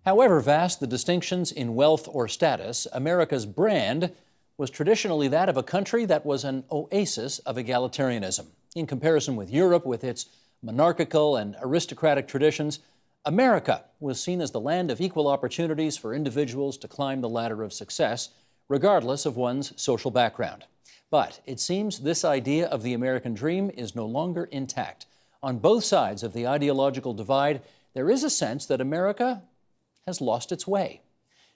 However vast the distinctions in wealth or status, America's brand was traditionally that of a country that was an oasis of egalitarianism. In comparison with Europe, with its monarchical and aristocratic traditions, America was seen as the land of equal opportunities for individuals to climb the ladder of success, regardless of one's social background. But it seems this idea of the American dream is no longer intact. On both sides of the ideological divide, there is a sense that America has lost its way.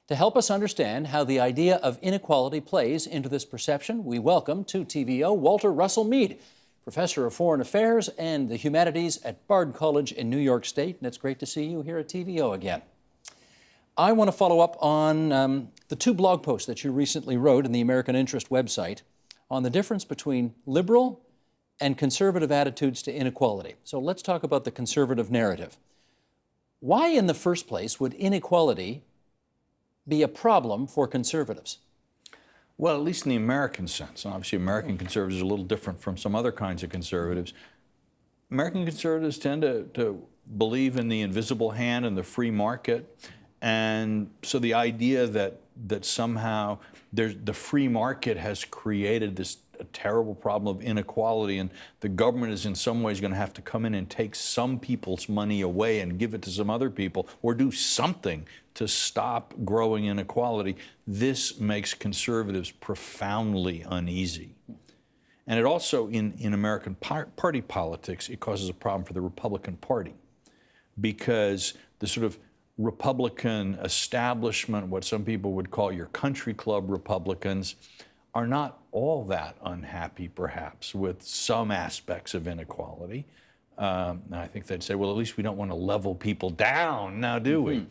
To help us understand how the idea of inequality plays into this perception, we welcome to TVO Walter Russell Mead, Professor of Foreign Affairs and the Humanities at Bard College in New York State. And it's great to see you here at TVO again. I want to follow up on the two blog posts that you recently wrote in the American Interest website on the difference between liberal and conservative attitudes to inequality. So let's talk about the conservative narrative. Why in the first place would inequality be a problem for conservatives? Well, at least in the American sense, and obviously American conservatives are a little different from some other kinds of conservatives. American conservatives tend to believe in the invisible hand and the free market, and so the idea that somehow the free market has created this terrible problem of inequality, and the government is in some ways going to have to come in and take some people's money away and give it to some other people, or do something to stop growing inequality. This makes conservatives profoundly uneasy. And it also, in American party politics, it causes a problem for the Republican Party, because the sort of Republican establishment, what some people would call your country club Republicans, are not all that unhappy, perhaps, with some aspects of inequality. I think they'd say, well, at least we don't want to level people down, now do we?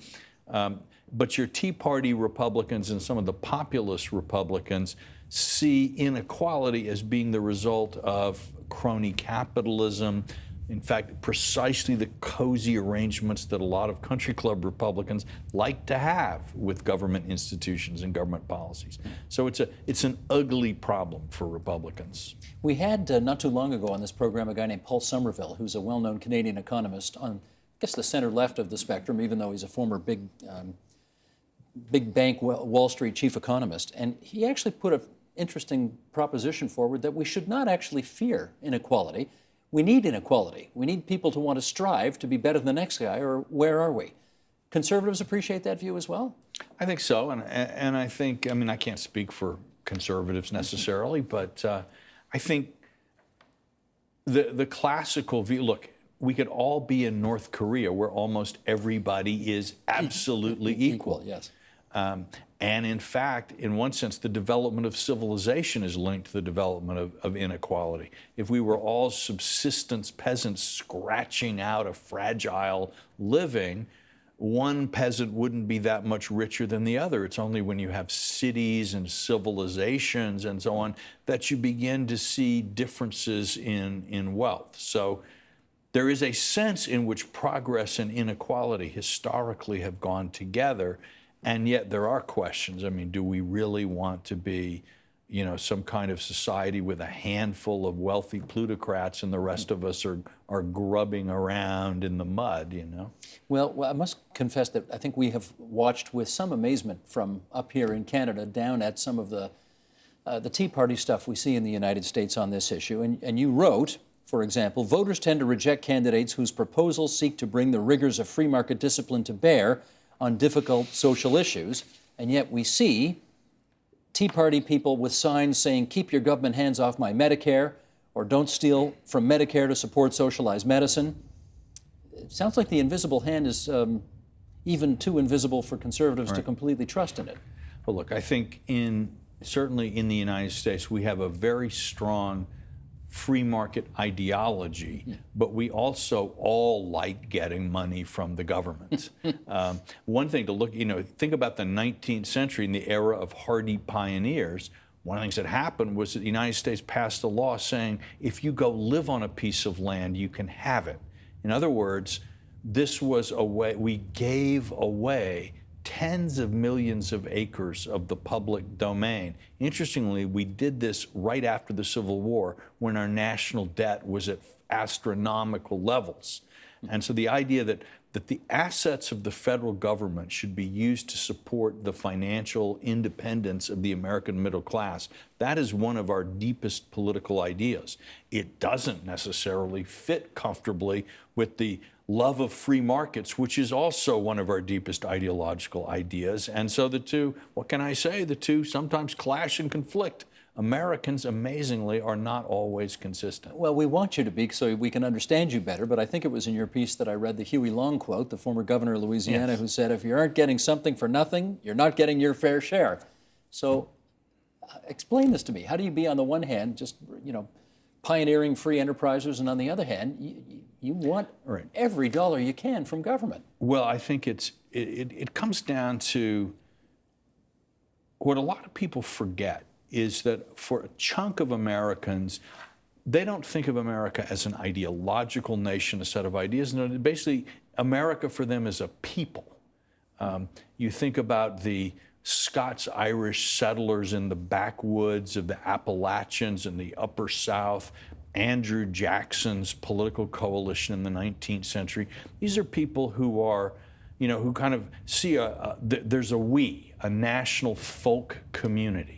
But your Tea Party Republicans and some of the populist Republicans see inequality as being the result of crony capitalism. In fact, precisely the cozy arrangements that a lot of country club Republicans like to have with government institutions and government policies. So it's an ugly problem for Republicans. We had not too long ago on this program a guy named Paul Somerville, who's a well-known Canadian economist on, I guess, the center-left of the spectrum, even though he's a former big bank Wall Street chief economist. And he actually put an interesting proposition forward that we should not actually fear inequality. We need inequality. We need people to want to strive to be better than the next guy, or where are we? Conservatives appreciate that view as well? I think so, and I think, I mean, I can't speak for conservatives necessarily, but I think the classical view, look, we could all be in North Korea where almost everybody is absolutely equal. Yes. And in fact, in one sense, the development of civilization is linked to the development of inequality. If we were all subsistence peasants scratching out a fragile living, one peasant wouldn't be that much richer than the other. It's only when you have cities and civilizations and so on that you begin to see differences in wealth. So there is a sense in which progress and inequality historically have gone together. And yet there are questions. I mean, do we really want to be, you know, some kind of society with a handful of wealthy plutocrats and the rest of us are grubbing around in the mud, you know? Well, I must confess that I think we have watched with some amazement from up here in Canada down at some of the Tea Party stuff we see in the United States on this issue. And you wrote, for example, voters tend to reject candidates whose proposals seek to bring the rigors of free market discipline to bear on difficult social issues, and yet we see Tea Party people with signs saying, keep your government hands off my Medicare, or don't steal from Medicare to support socialized medicine. It sounds like the invisible hand is even too invisible for conservatives to completely trust in it. Well, look, I think certainly in the United States, we have a very strong free market ideology, but we also all like getting money from the government. One thing to look, think about the 19th century in the era of hardy pioneers. One of the things that happened was that the United States passed a law saying, if you go live on a piece of land, you can have it. In other words, this was a way, we gave away tens of millions of acres of the public domain. Interestingly, we did this right after the Civil War when our national debt was at astronomical levels. And so the idea that that the assets of the federal government should be used to support the financial independence of the American middle class. That is one of our deepest political ideas. It doesn't necessarily fit comfortably with the love of free markets, which is also one of our deepest ideological ideas. And so the two, what can I say? The two sometimes clash and conflict. Americans, amazingly, are not always consistent. Well, we want you to be so we can understand you better, but I think it was in your piece that I read the Huey Long quote, the former governor of Louisiana, who said, if you aren't getting something for nothing, you're not getting your fair share. So explain this to me. How do you be, on the one hand, just, pioneering free enterprisers, and on the other hand, you want every dollar you can from government? Well, I think it comes down to what a lot of people forget is that for a chunk of Americans, they don't think of America as an ideological nation, a set of ideas. No, basically, America for them is a people. You think about the Scots-Irish settlers in the backwoods of the Appalachians in the Upper South, Andrew Jackson's political coalition in the 19th century. These are people who are, who kind of see there's a national folk community.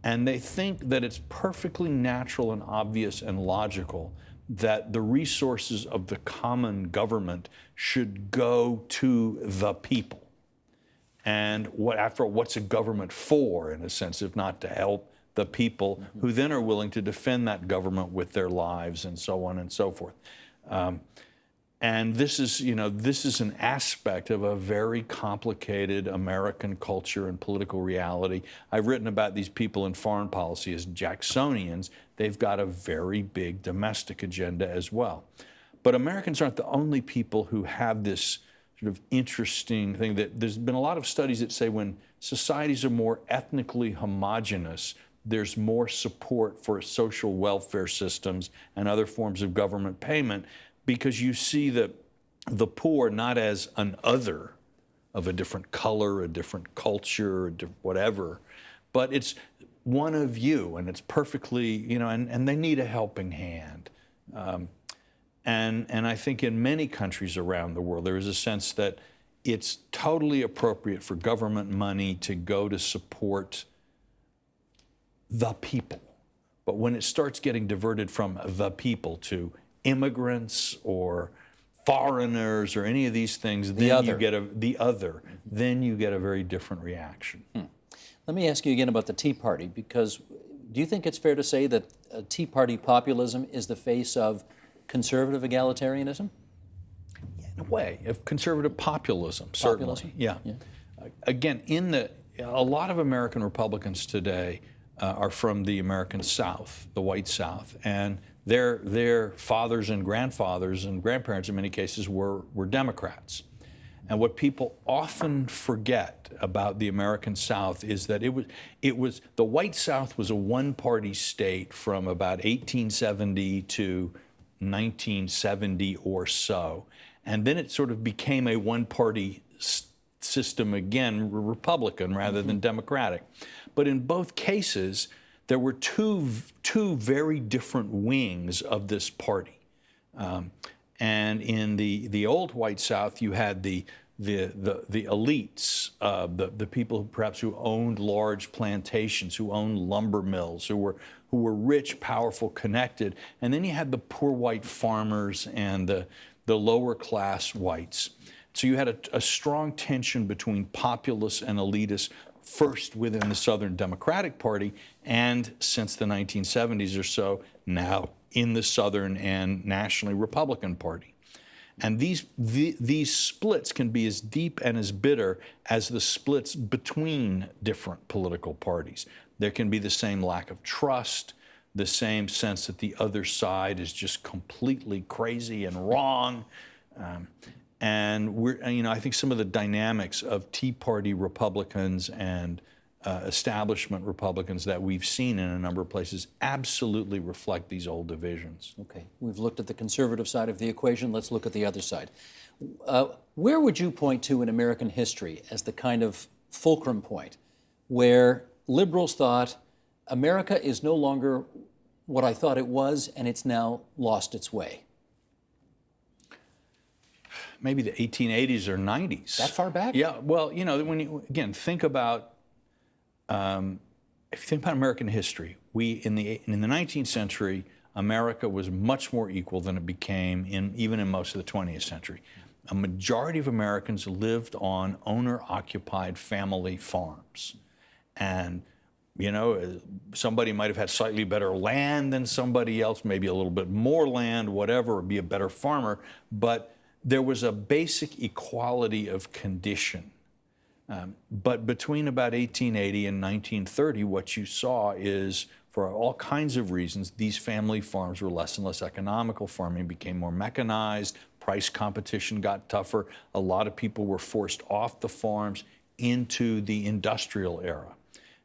And they think that it's perfectly natural and obvious and logical that the resources of the common government should go to the people. And what's a government for, in a sense, if not to help the people who then are willing to defend that government with their lives and so on and so forth. And this is an aspect of a very complicated American culture and political reality. I've written about these people in foreign policy as Jacksonians. They've got a very big domestic agenda as well. But Americans aren't the only people who have this sort of interesting thing. That there's been a lot of studies that say when societies are more ethnically homogenous, there's more support for social welfare systems and other forms of government payment, because you see the poor not as an other of a different color, a different culture, whatever, but it's one of you, and it's perfectly, and they need a helping hand. And I think in many countries around the world, there is a sense that it's totally appropriate for government money to go to support the people. But when it starts getting diverted from the people to immigrants or foreigners or any of these things, then you get then you get a very different reaction. Let me ask you again about the Tea Party, because do you think it's fair to say that Tea Party populism is the face of conservative egalitarianism? In a way, of conservative populism, certainly. Yeah. Again, a lot of American Republicans today are from the American South, the white South, and their fathers and grandfathers and grandparents in many cases were Democrats. And what people often forget about the American South is that the white South was a one-party state from about 1870 to 1970 or so. And then it sort of became a one-party system again, Republican rather than Democratic. But in both cases, there were two very different wings of this party. And in the old white South, you had the elites, the people who owned large plantations, who owned lumber mills, who were rich, powerful, connected. And then you had the poor white farmers and the lower class whites. So you had a strong tension between populists and elitists, first within the Southern Democratic Party, and since the 1970s or so, now in the Southern and nationally Republican Party. And these splits can be as deep and as bitter as the splits between different political parties. There can be the same lack of trust, the same sense that the other side is just completely crazy and wrong. And I think some of the dynamics of Tea Party Republicans and establishment Republicans that we've seen in a number of places absolutely reflect these old divisions. Okay, we've looked at the conservative side of the equation. Let's look at the other side. Where would you point to in American history as the kind of fulcrum point where liberals thought America is no longer what I thought it was, and it's now lost its way? maybe the 1880s or 90s. That far back? Yeah. Well, you know, when you again think about if you think about American history, in the 19th century, America was much more equal than it became even in most of the 20th century. A majority of Americans lived on owner-occupied family farms, and you know, somebody might have had slightly better land than somebody else, maybe a little bit more land, whatever, or be a better farmer, but there was a basic equality of condition. But between about 1880 and 1930, what you saw is, for all kinds of reasons, these family farms were less and less economical. Farming became more mechanized. Price competition got tougher. A lot of people were forced off the farms into the industrial era.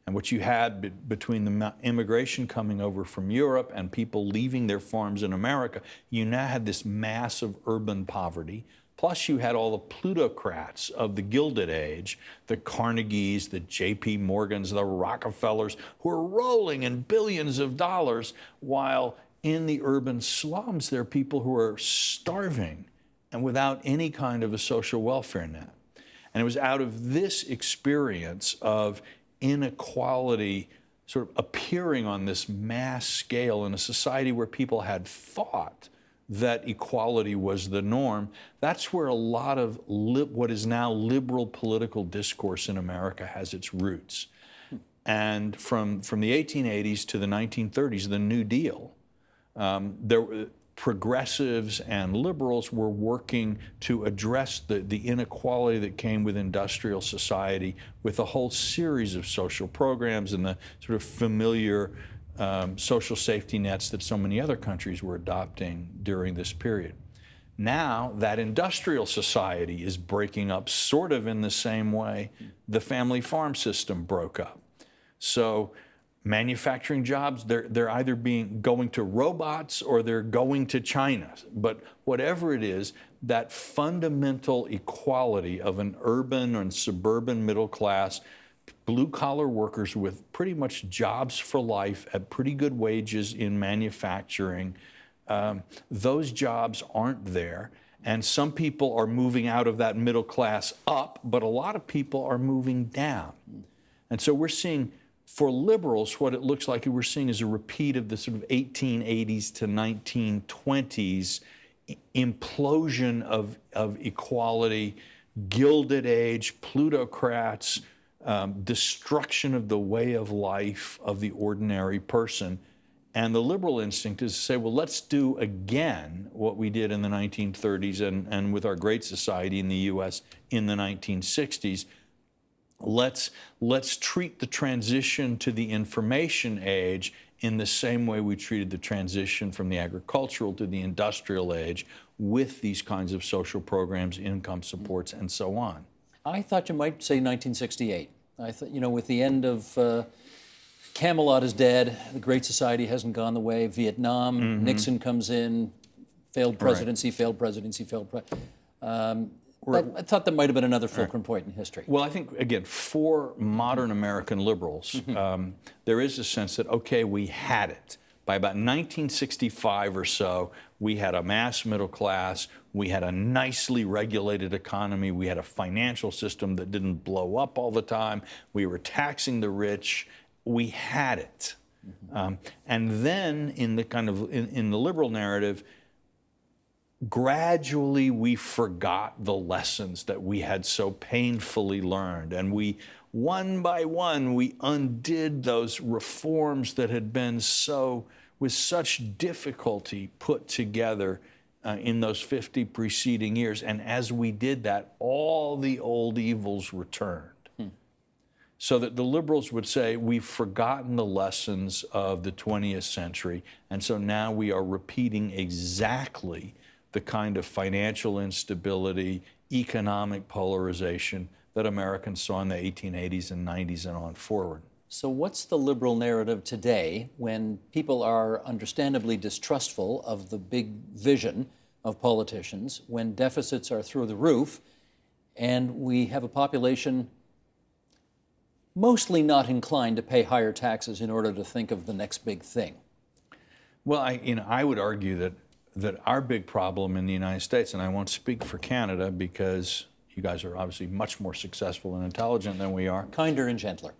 And what you had between the immigration coming over from Europe and people leaving their farms in America, you now had this massive urban poverty. Plus, you had all the plutocrats of the Gilded Age, the Carnegies, the J.P. Morgans, the Rockefellers, who are rolling in billions of dollars, while in the urban slums, there are people who are starving and without any kind of a social welfare net. And it was out of this experience of inequality sort of appearing on this mass scale in a society where people had thought that equality was the norm. That's where a lot of what is now liberal political discourse in America has its roots. And from the 1880s to the 1930s, the New Deal, progressives and liberals were working to address the inequality that came with industrial society with a whole series of social programs and the sort of familiar social safety nets that so many other countries were adopting during this period. Now that industrial society is breaking up sort of in the same way the family farm system broke up. So manufacturing jobs, they're either going to robots or they're going to China. But whatever it is, that fundamental equality of an urban and suburban middle class, blue-collar workers with pretty much jobs for life at pretty good wages in manufacturing, those jobs aren't there. And some people are moving out of that middle class up, but a lot of people are moving down. And so we're seeing, for liberals, what it looks like we're seeing is a repeat of the sort of 1880s to 1920s implosion of equality, Gilded Age, plutocrats, destruction of the way of life of the ordinary person. And the liberal instinct is to say, well, let's do again what we did in the 1930s and with our Great Society in the U.S. in the 1960s. Let's treat the transition to the information age in the same way we treated the transition from the agricultural to the industrial age, with these kinds of social programs, income supports, and so on. I thought you might say 1968. I thought, you know, with the end of Camelot is dead, the Great Society hasn't gone the way, Vietnam, Nixon comes in, failed presidency, failed presidency, failed presidency. I thought that might have been another fulcrum point in history. Well, I think, again, for modern American liberals, there is a sense that, okay, we had it. By about 1965 or so, we had a mass middle class, we had a nicely regulated economy, we had a financial system that didn't blow up all the time, we were taxing the rich, we had it. And then in the in the liberal narrative, gradually we forgot the lessons that we had so painfully learned, and we, one by one, we undid those reforms that had been with such difficulty put together in those 50 preceding years. And as we did that, all the old evils returned. So that the liberals would say, we've forgotten the lessons of the 20th century, and so now we are repeating exactly the kind of financial instability, economic polarization that Americans saw in the 1880s and 90s and on forward. So what's the liberal narrative today when people are understandably distrustful of the big vision of politicians, when deficits are through the roof, and we have a population mostly not inclined to pay higher taxes in order to think of the next big thing? Well, I would argue that that our big problem in the United States, and I won't speak for Canada because you guys are obviously much more successful and intelligent than we are. Kinder and gentler.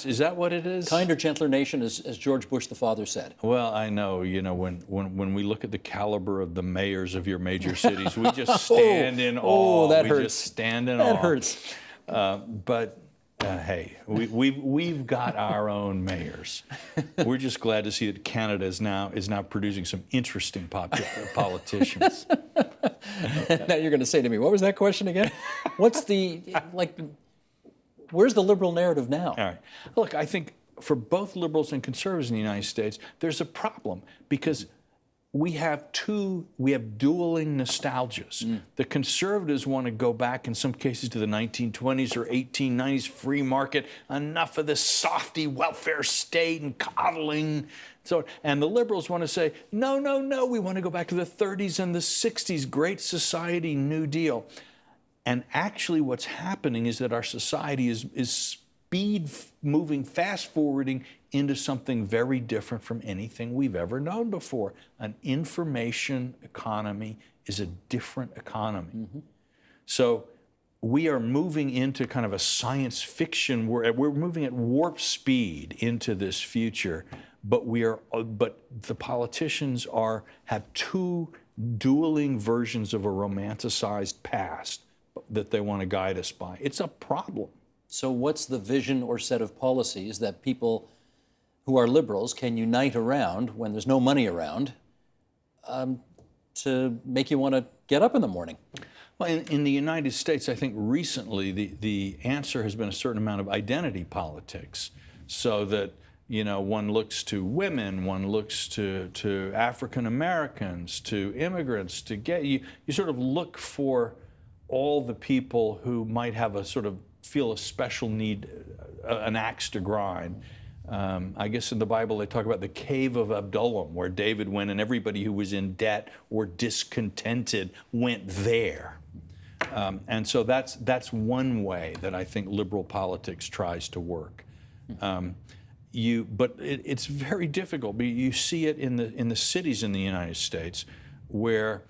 Is that what it is? Kinder, gentler nation, as George Bush the father said. Well, I know, when we look at the caliber of the mayors of your major cities, we just stand in awe. That hurts. We just stand in awe. That hurts. Hey, we've got our own mayors. We're just glad to see that Canada is now producing some interesting politicians. Now you're going to say to me, what was that question again? What's where's the liberal narrative now? All right. Look, I think for both liberals and conservatives in the United States, there's a problem because we have dueling nostalgias. The conservatives want to go back in some cases to the 1920s or 1890s, free market, enough of this softy welfare state and coddling. And the liberals want to say, no, we want to go back to the 30s and the 60s, Great Society, New Deal. And actually what's happening is that our society is moving, fast-forwarding into something very different from anything we've ever known before. An information economy is a different economy. So we are moving into kind of a science fiction, we're moving at warp speed into this future, but the politicians have two dueling versions of a romanticized past that they want to guide us by. It's a problem. So what's the vision or set of policies that people who are liberals can unite around when there's no money around to make you want to get up in the morning? Well, in the United States, I think recently the answer has been a certain amount of identity politics, so that one looks to women, one looks to African Americans, to immigrants, to you sort of look for all the people who might have feel a special need, an axe to grind. I guess in the Bible they talk about the cave of Adullam, where David went and everybody who was in debt or discontented went there. And so that's one way that I think liberal politics tries to work. But it's very difficult. You see it in the cities in the United States, where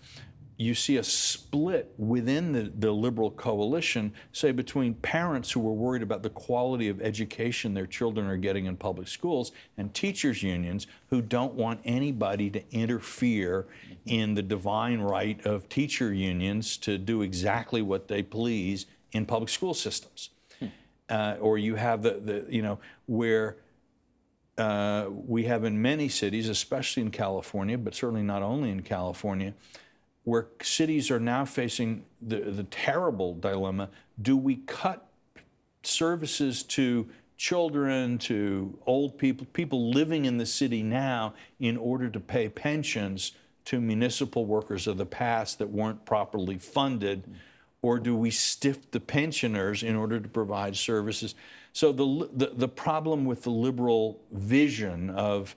you see a split within the liberal coalition, say between parents who are worried about the quality of education their children are getting in public schools and teachers' unions who don't want anybody to interfere in the divine right of teacher unions to do exactly what they please in public school systems. Or you have where we have in many cities, especially in California, but certainly not only in California, where cities are now facing the terrible dilemma: do we cut services to children, to old people living in the city now, in order to pay pensions to municipal workers of the past that weren't properly funded, or do we stiff the pensioners in order to provide services? So the problem with the liberal vision of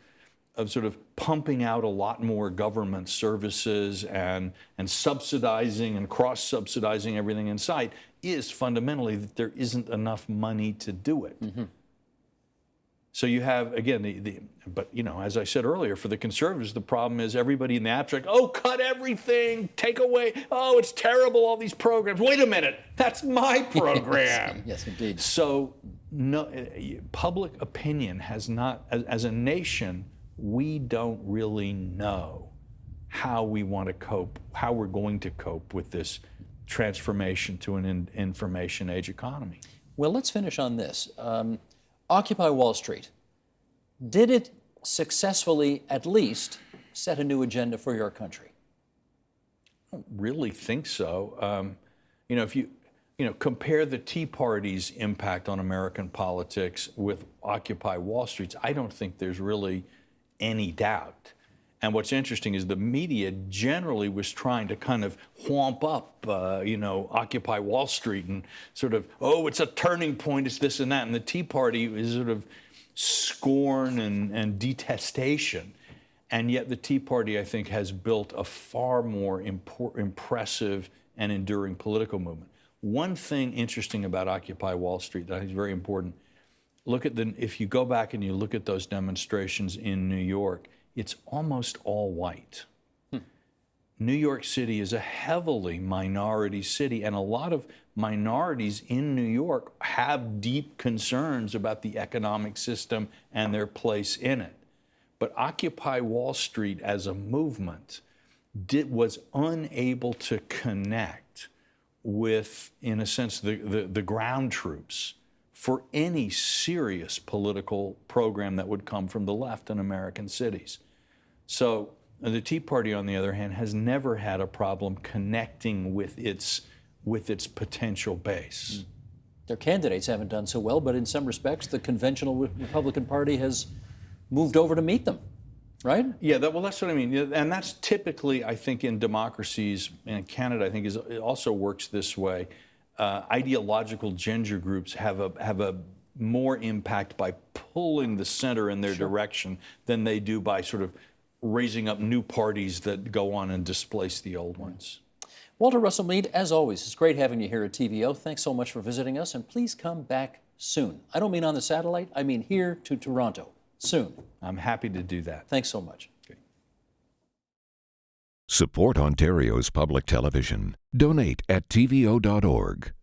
sort of pumping out a lot more government services and subsidizing and cross-subsidizing everything in sight is fundamentally that there isn't enough money to do it. So you have, again, but as I said earlier, for the conservatives, the problem is everybody in the abstract, cut everything, take away, it's terrible, all these programs. Wait a minute, that's my program. Yes, indeed. So no, public opinion has not, as a nation, we don't really know how we want to cope, how we're going to cope with this transformation to an information age economy. Well, let's finish on this. Occupy Wall Street. Did it successfully, at least, set a new agenda for your country? I don't really think so. If you compare the Tea Party's impact on American politics with Occupy Wall Street's, I don't think there's really any doubt. And what's interesting is the media generally was trying to kind of whomp up, Occupy Wall Street and sort of, it's a turning point, it's this and that. And the Tea Party is sort of scorn and detestation. And yet the Tea Party, I think, has built a far more impressive and enduring political movement. One thing interesting about Occupy Wall Street that I think is very important, if you go back and you look at those demonstrations in New York, it's almost all white. New York City is a heavily minority city, and a lot of minorities in New York have deep concerns about the economic system and their place in it. But Occupy Wall Street as a movement was unable to connect with, in a sense, the ground troops for any serious political program that would come from the left in American cities. So the Tea Party, on the other hand, has never had a problem connecting with its potential base. Their candidates haven't done so well, but in some respects, the conventional Republican Party has moved over to meet them, right? Yeah, that's what I mean. And that's typically, I think, in democracies, and Canada, I think, it also works this way. Ideological ginger groups have a more impact by pulling the center in their direction than they do by sort of raising up new parties that go on and displace the old ones. Walter Russell Mead, as always, it's great having you here at TVO. Thanks so much for visiting us, and please come back soon. I don't mean on the satellite, I mean here to Toronto, soon. I'm happy to do that. Thanks so much. Okay. Support Ontario's public television. Donate at tvo.org.